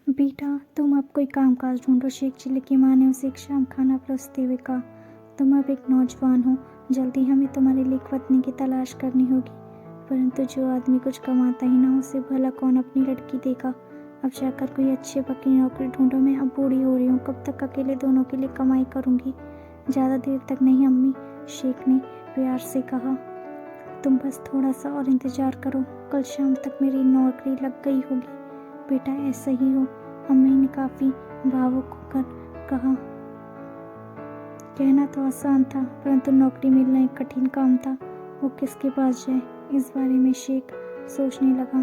बेटा, तुम अब कोई कामकाज ढूंढो। शेख चिल्ली की माँ ने उसे एक शाम खाना परोसते हुए कहा। तुम अब एक नौजवान हो, जल्दी हमें तुम्हारे लिए एक पत्नी की तलाश करनी होगी। परंतु जो आदमी कुछ कमाता ही ना, उसे भला कौन अपनी लड़की देगा। अब जाकर कोई अच्छी पक्की नौकरी ढूंढो। मैं अब बूढ़ी हो रही हूँ, कब तक अकेले दोनों के लिए कमाई करूँगी। ज़्यादा देर तक नहीं अम्मी, शेख ने प्यार से कहा। तुम बस थोड़ा सा और इंतजार करो, कल शाम तक मेरी नौकरी लग गई होगी। बेटा, ऐसा ही हो, अम्मी ने काफ़ी भावुक होकर कहा। कहना तो आसान था, परंतु नौकरी मिलना एक कठिन काम था। वो किसके पास जाए, इस बारे में शेख सोचने लगा।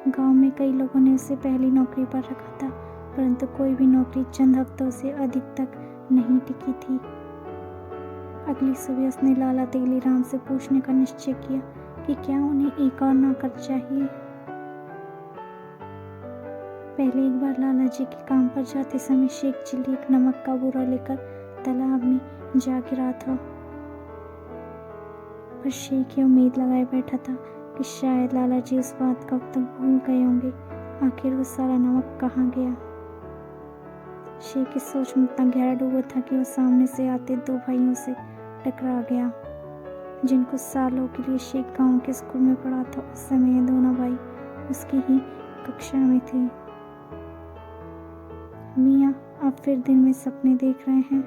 गांव में कई लोगों ने उसे पहली नौकरी पर रखा था, परंतु कोई भी नौकरी चंद हफ्तों से अधिक तक नहीं टिकी थी। अगली सुबह उसने लाला तेलीराम से पूछने का निश्चय किया कि क्या उन्हें एक और नौकर चाहिए। पहले एक बार लाला जी के काम पर जाते समय शेख चिल्ली एक नमक का बोरा लेकर तालाब में जा गिरा था। पर शेख ये उम्मीद लगाए बैठा था कि शायद लाला जी उस बात को अब तक भूल गए होंगे। आखिर वो सारा नमक कहाँ गया। शेख इस सोच में इतना गहरा डूबा था कि वो सामने से आते दो भाइयों से टकरा गया, जिनको सालों के लिए शेख गांव के स्कूल में पढ़ा था। उस समय ये दोनों भाई उसकी ही कक्षा में थे। मियाँ, आप फिर दिन में सपने देख रहे हैं?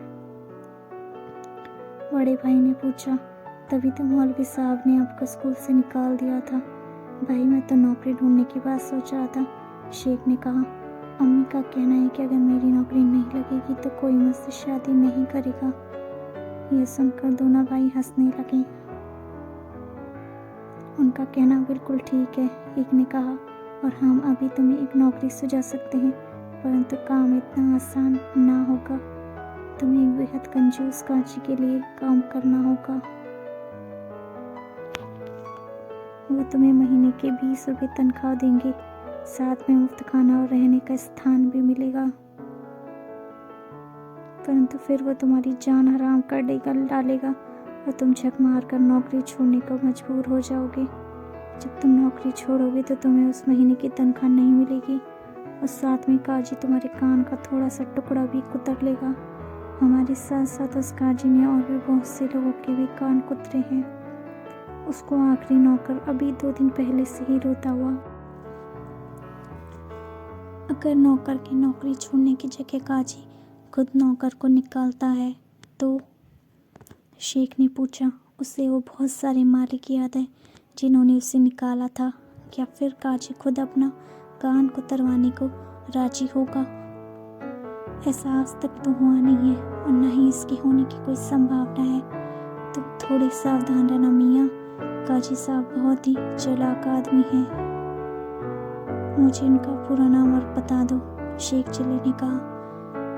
बड़े भाई ने पूछा। तभी तो मौलवी साहब ने आपको स्कूल से निकाल दिया था। भाई, मैं तो नौकरी ढूंढने की बात सोच रहा था, शेख ने कहा। अम्मी का कहना है कि अगर मेरी नौकरी नहीं लगेगी तो कोई मुझसे शादी नहीं करेगा। यह सुनकर दोनों भाई हंसने लगे। उनका कहना बिल्कुल ठीक है, एक ने कहा, और हम अभी तुम्हें एक नौकरी सुझा सकते हैं, परंतु काम इतना आसान ना होगा। तुम्हें एक बेहद कंजूस काजी के लिए काम करना होगा। वो तुम्हें महीने के 20 रुपये तनख्वाह देंगे, साथ में मुफ्त खाना और रहने का स्थान भी मिलेगा। परंतु फिर वो तुम्हारी जान हराम कर डालेगा और तुम झक मार कर नौकरी छोड़ने को मजबूर हो जाओगे। जब तुम नौकरी छोड़ोगे तो तुम्हें उस महीने की तनख्वाह नहीं मिलेगी, और साथ में काजी तुम्हारे कान का थोड़ा सा टुकड़ा भी कुतर लेगा। हमारे साथ साथ उस काजी ने और भी बहुत से लोगों के भी कान कुतरे हैं। उसको आखिरी नौकर अभी 2 दिन पहले से ही रोता हुआ। अगर नौकर की नौकरी छोड़ने की जगह काजी खुद नौकर को निकालता है तो? शेख ने पूछा। उसे वो बहुत सारे मालिक याद है जिन्होंने उसे निकाला था। क्या फिर काजी खुद अपना कान कुतरवाने को राजी होगा? ऐसा आज तक तो हुआ नहीं है और न ही इसके होने की कोई संभावना है। तुम थोड़ी सावधान रहना मियाँ, काजी साहब बहुत ही चालाक आदमी हैं। मुझे उनका पूरा नाम और बता दो, शेख चिल्ली ने कहा।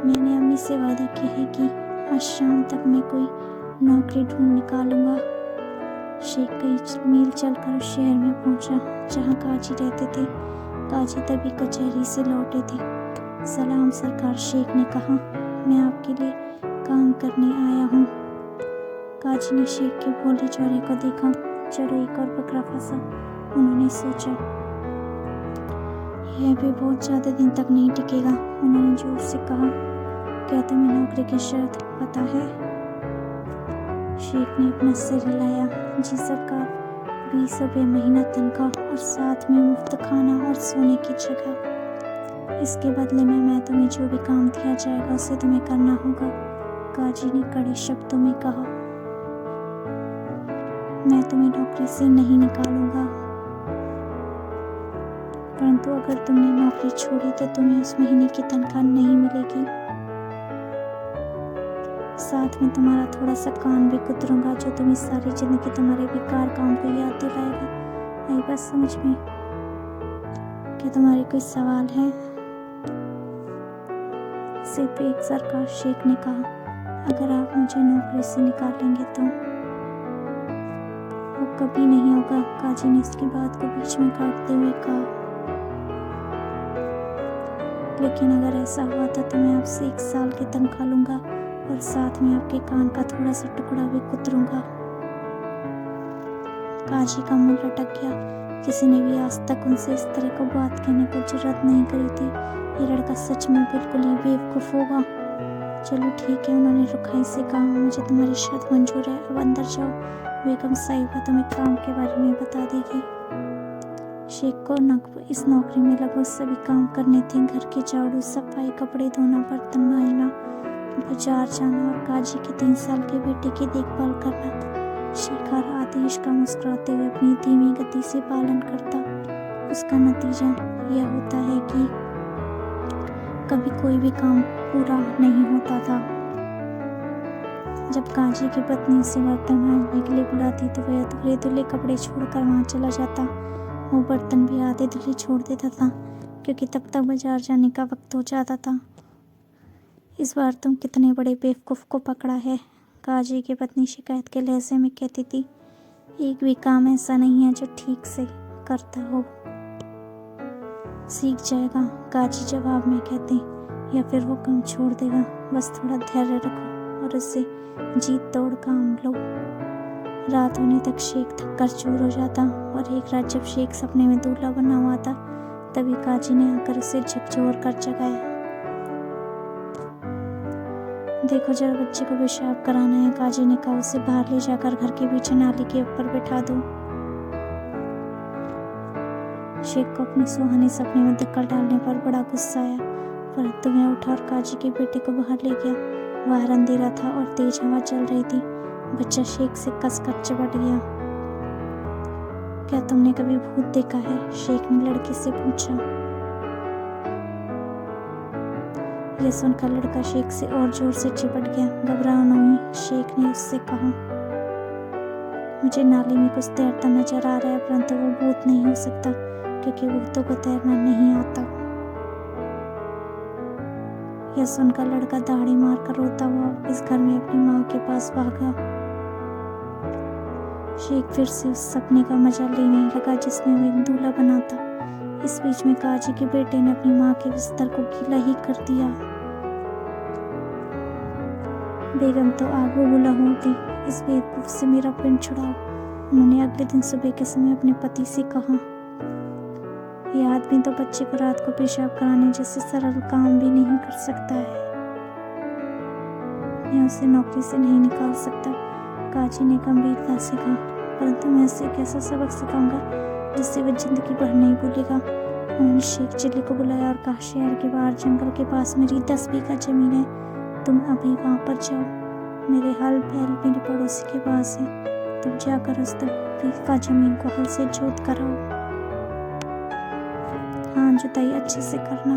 मैंने अम्मी से वादा किया है कि आज शाम तक मैं कोई नौकरी ढूंढ निकालूंगा। शेख कई मील चलकर उस शहर में पहुंचा जहां काजी रहते थे। काजी तभी कचहरी से लौटे थे। सलाम सरकार, शेख ने कहा। मैं आपके लिए काम करने आया हूँ। काजी ने शेख के भोले चेहरे को देखा। चलो एक और बकरा फंसा, उन्होंने सोचा। यह भी बहुत ज़्यादा दिन तक नहीं टिकेगा, उन्होंने जोर से कहा। क्या तुम्हें नौकरी की शर्त पता है? शेख ने अपना सिर हिलाया। जी सरकार, 20 रुपये महीना तनख्वाह और साथ में मुफ्त खाना और सोने की जगह। इसके बदले में मैं तुम्हें जो भी काम दिया जाएगा उसे तुम्हें करना होगा, काजी ने कड़े शब्दों में कहा। मैं तुम्हें नौकरी से नहीं निकालूंगा, परंतु अगर तुमने नौकरी छोड़ी तो तुम्हें उस महीने की तनख्वाह नहीं मिलेगी। साथ में तुम्हारा थोड़ा सा कान भी कुतरूंगा, जो तुम्हें सारी जिंदगी तुम्हारे बेकार काम को याद दिलाएगा। आई बात समझ में? क्या तुम्हारे कोई सवाल है? सिर्फ एक सरकार, शेख ने कहा। अगर आप मुझे नौकरी से निकालेंगे तो? वो कभी नहीं होगा, काजी ने उसकी बात को बीच में काटते हुए कहा। लेकिन अगर ऐसा हुआ तो मैं आपसे 1 साल की तनख्वाह लूंगा और साथ में आपके कान का थोड़ा सा टुकड़ा भी कुतरूंगा। काजी का मुंह लटक गया। किसी ने भी आज तक उनसे इस तरह को बात कहने को जरूरत नहीं करी थी। ये लड़का सच में बिल्कुल ही बेवकूफ़ होगा। चलो ठीक है, उन्होंने रुखाई से कहा, मुझे तुम्हारी शर्त मंजूर है, अब अंदर जाओ, बेगम साहिबा तुम्हें काम के बारे में बता देगी। शेख को इस नौकरी में लगभग सभी काम करने थे। घर की झाड़ू, सफाई, कपड़े धोना, बर्तन मांजना, बाजार जाना और काजी के 3 साल के बेटे की देखभाल करना। शेख हर आदेश का मुस्कुराते हुए अपनी धीमी गति से पालन करता। उसका नतीजा यह होता है कि कभी कोई भी काम पूरा नहीं होता था। जब काजी की पत्नी उसे बर्तन मांजने के लिए बुलाती तो वह अधूरे धुले कपड़े छोड़कर वहां चला जाता। वो बर्तन भी आधे धुले छोड़ देता था क्योंकि तब तक बाजार जाने का वक्त हो जाता था। इस बार तुम कितने बड़े बेवकूफ़ को पकड़ा है, काजी की पत्नी शिकायत के लहजे में कहती थी। एक भी काम ऐसा नहीं है जो ठीक से करता हो। सीख जाएगा, काजी जवाब में कहते, या फिर वो काम छोड़ देगा। बस थोड़ा धैर्य रखो और उससे जीत तोड़ काम लो। रात होने तक शेख थक कर चूर हो जाता और एक रात जब शेख सपने में दूल्हा बना हुआ था तभी काजी ने आकर उसे झकझोर कर जगाया। देखो जरा बच्चे को पेशाब कराना है, काजी ने कहा। उसे बाहर ले जाकर घर के पीछे नाली के ऊपर बैठा दो। शेख को अपने सुहाने सपने में धक्का डालने पर बड़ा गुस्सा आया, परंतु वह उठा और काजी के बेटे को बाहर ले गया। बाहर अंधेरा था और तेज हवा चल रही थी। बच्चा शेख से कसकर चिपट गया। क्या तुमने कभी भूत देखा है? शेख ने लड़के से पूछा। यह सुनकर लड़का शेख से और जोर से चिपट गया। घबराओ नहीं, शेख ने उससे कहा। मुझे नाली में कुछ तैरता नजर आ रहा है, परंतु वो भूत नहीं हो सकता क्योंकि भूतों को तैरना नहीं आता। यह सुनकर लड़का दाढ़ी मारकर रोता हुआ इस घर में अपनी माँ के पास भागा। शेख फिर से उस सपने का मजा लेने लगा जिसमें वो एक दूल्हा बना था। इस बीच में काजी के बेटे ने अपनी माँ के बिस्तर को गीला ही कर दिया। बेगम तो आग बबूला होती, इस बेवकूफ से मेरा पिंड छुड़ाओ, उन्होंने अगले दिन सुबह के समय अपने पति से कहा। यह आदमी तो बच्चे को रात को पेशाब कराने जैसे सरल काम भी नहीं कर सकता है। मैं उसे नौकरी से नहीं निकाल सकता, काजी ने गंभीरता से कहा, परंतु मैं उसे एक ऐसा सबक सिखाऊंगा जिससे वह जिंदगी भर नहीं भूलेगा। उन्होंने शेख चिल्ली को बुलाया और कहा, शहर के बाहर जंगल के पास मेरी 10 बीघा जमीन है, तुम अभी वहां पर जाओ। मेरे हल बैल मेरे पड़ोसी के पास है, तुम जाकर उस 10 बीघा जमीन को हल से जोत कराओ। हाँ, जुताई अच्छे से करना।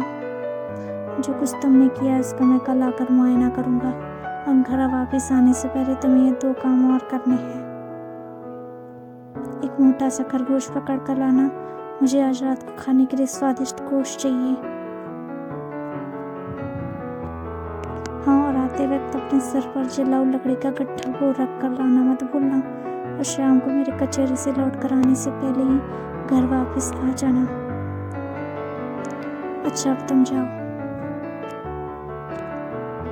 जो कुछ तुमने किया उसका मैं कल आकर मुआयना करूंगा और घर वापस आने से पहले तुम्हें ये 2 काम और करने हैं। एक मोटा सा खरगोश पकड़ कर लाना, मुझे आज रात को खाने के लिए स्वादिष्ट गोश्त चाहिए। हाँ, और आते वक्त अपने सर पर जलाऊ लकड़ी का गट्ठा वो रख कर लाना मत भूलना, और शाम को मेरे कचहरी से लौट कर आने से पहले ही घर वापस आ जाना। अच्छा, अब तुम जाओ।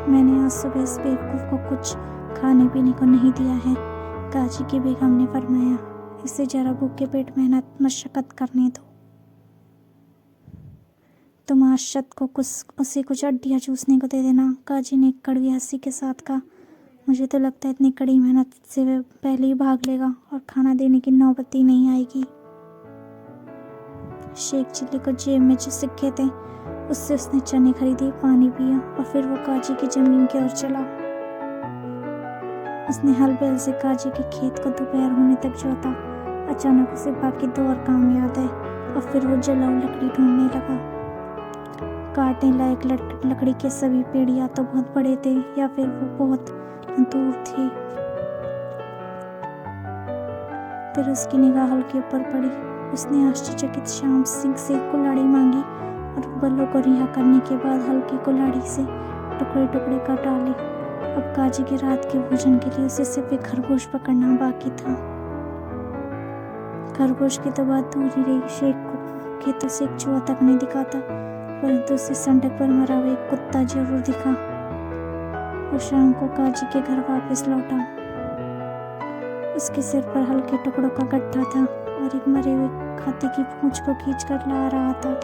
मैंने आज सुबह इस बेवकूफ को कुछ खाने पीने को नहीं दिया है, काजी की बेगम ने फरमाया। इसे जरा भूखे पेट मेहनत मशक्कत करने दो। तुम आज शत को उसे कुछ अड्डियाँ चूसने को दे देना, काजी ने कड़वी हंसी के साथ कहा। मुझे तो लगता है इतनी कड़ी मेहनत से वह पहले ही भाग लेगा और खाना देने की नौबत ही नहीं आएगी। शेख चिल्ली को जेब में जो सिक्के थे उससे उसने चने खरीदे, पानी पिया और फिर वो काजी की जमीन की ओर चला। उसने हल बैल से काजी के खेत को दोपहर होने तक जोता। अचानक उसे बाकी 2 और काम याद आए और फिर वो जलाऊ लकड़ी ढूंढने लगा। काटने लायक लकड़ी के सभी पेड़ या तो बहुत बड़े थे या फिर वो बहुत दूर थे। फिर उसकी निगाह हल के ऊपर पड़ी। उसने आश्चर्यचकित श्याम सिंह से कुल्हाड़ी मांगी और बल्लों को रिहा करने के बाद हल्की कुल्हाड़ी से टुकड़े टुकड़े काट डाले। अब काजी की रात के भोजन के लिए उसे सिर्फ एक खरगोश पकड़ना बाकी था। खरगोश की तो बात दूर ही रही, शेख को खेतों से एक चूहा तक नहीं दिखाता, परंतु उसे सड़क पर मरा हुआ एक कुत्ता जरूर दिखा। वो शाम को काजी के घर वापस लौटा। उसके सिर पर हल्के टुकड़ों का गट्ठा था और एक मरे हुए हाथी की पूंछ को खींच कर ला रहा था।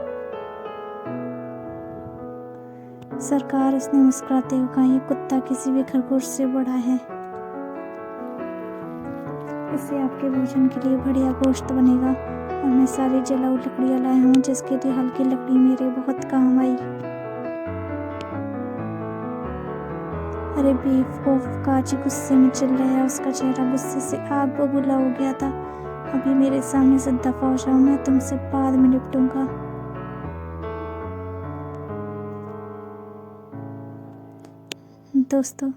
सरकार, उसने मुस्कुराते हुए कहा, ये कुत्ता किसी भी खरगोश से बड़ा है। इससे आपके भोजन के लिए बढ़िया गोश्त बनेगा और मैं सारी जलाऊ लकड़ियाँ लाया हूँ जिसके लिए हल्की लकड़ी मेरे बहुत काम आई। अरे बेवकूफ, काजी गुस्से में चिल्लाया। उसका चेहरा गुस्से से आग बबूला हो गया था। अभी मेरे सामने से दफा हो जाओ, मैं तुमसे बाद में निपटूंगा। दोस्तों,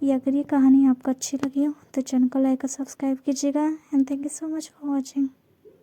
अगर ये कहानी आपको अच्छी लगी हो तो चैनल को लाइक और सब्सक्राइब कीजिएगा and thank you so much for watching.